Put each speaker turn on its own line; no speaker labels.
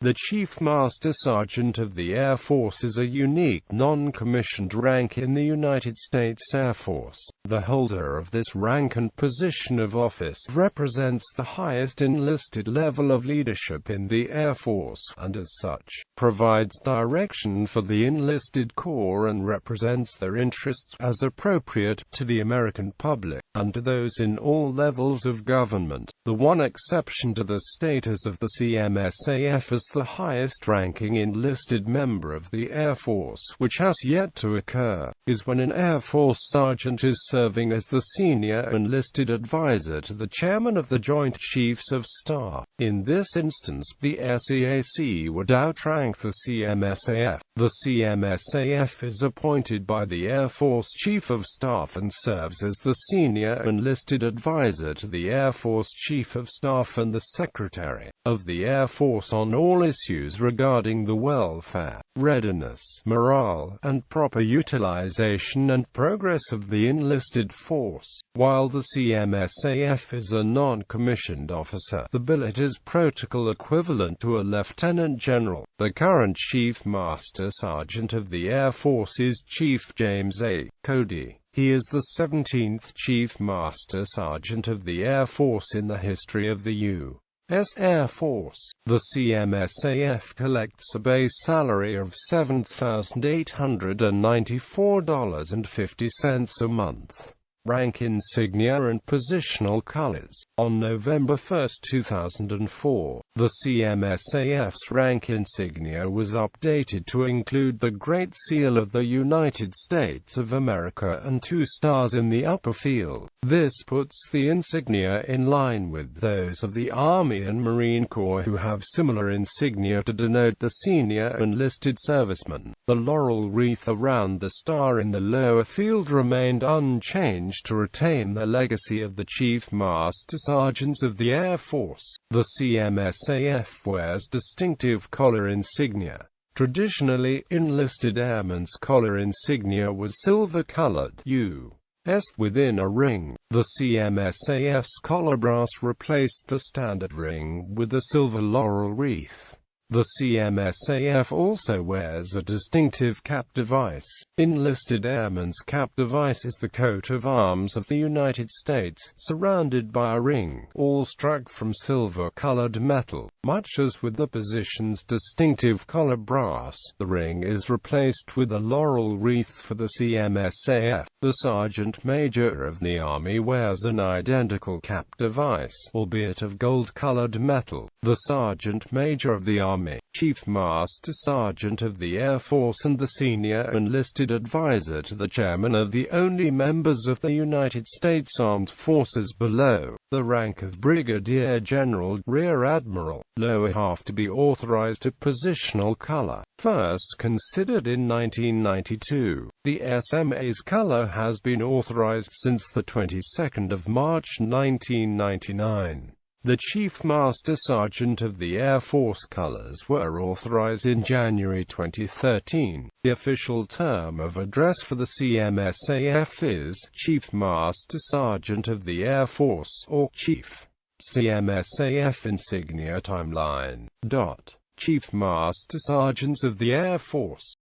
The Chief Master Sergeant of the Air Force is a unique non-commissioned rank in the United States Air Force. The holder of this rank and position of office represents the highest enlisted level of leadership in the Air Force, and as such, provides direction for the enlisted corps and represents their interests, as appropriate, to the American public, and to those in all levels of government. The one exception to the status of the CMSAF as the highest-ranking enlisted member of the Air Force, which has yet to occur, is when an Air Force sergeant is serving as the Senior Enlisted Advisor to the Chairman of the Joint Chiefs of Staff. In this instance, the SEAC would outrank the CMSAF. The CMSAF is appointed by the Air Force Chief of Staff and serves as the Senior Enlisted Advisor to the Air Force Chief of Staff and the Secretary of the Air Force on all issues regarding the welfare, readiness, morale, and proper utilization and progress of the enlisted force. While the CMSAF is a non-commissioned officer, the billet is protocol equivalent to a lieutenant general. The current Chief Master Sergeant of the Air Force is Chief James A. Cody. He is the 17th Chief Master Sergeant of the Air Force in the history of the U.S. Air Force. The CMSAF collects a base salary of $7,894.50 a month. Rank insignia and positional colors. On November 1, 2004, the CMSAF's rank insignia was updated to include the Great Seal of the United States of America and 2 stars in the upper field. This puts the insignia in line with those of the Army and Marine Corps, who have similar insignia to denote the senior enlisted servicemen. The laurel wreath around the star in the lower field remained unchanged to retain the legacy of the Chief Master Sergeants of the Air Force. The CMSAF wears distinctive collar insignia. Traditionally, enlisted airmen's collar insignia was silver-colored U.S. within a ring. The CMSAF's collar brass replaced the standard ring with a silver laurel wreath. The CMSAF also wears a distinctive cap device. Enlisted airmen's cap device is the coat of arms of the United States, surrounded by a ring, all struck from silver-colored metal. Much as with the position's distinctive collar brass, the ring is replaced with a laurel wreath for the CMSAF. The Sergeant Major of the Army wears an identical cap device, albeit of gold-colored metal. The Sergeant Major of the Army, Chief Master Sergeant of the Air Force and the Senior Enlisted Advisor to the Chairman are the only members of the United States Armed Forces below the rank of Brigadier General, Rear Admiral, lower half to be authorized to positional color. First considered in 1992, the SMA's color has been authorized since the 22nd of March 1999. The Chief Master Sergeant of the Air Force colors were authorized in January 2013. The official term of address for the CMSAF is Chief Master Sergeant of the Air Force, or Chief. CMSAF insignia timeline. Chief Master Sergeants of the Air Force.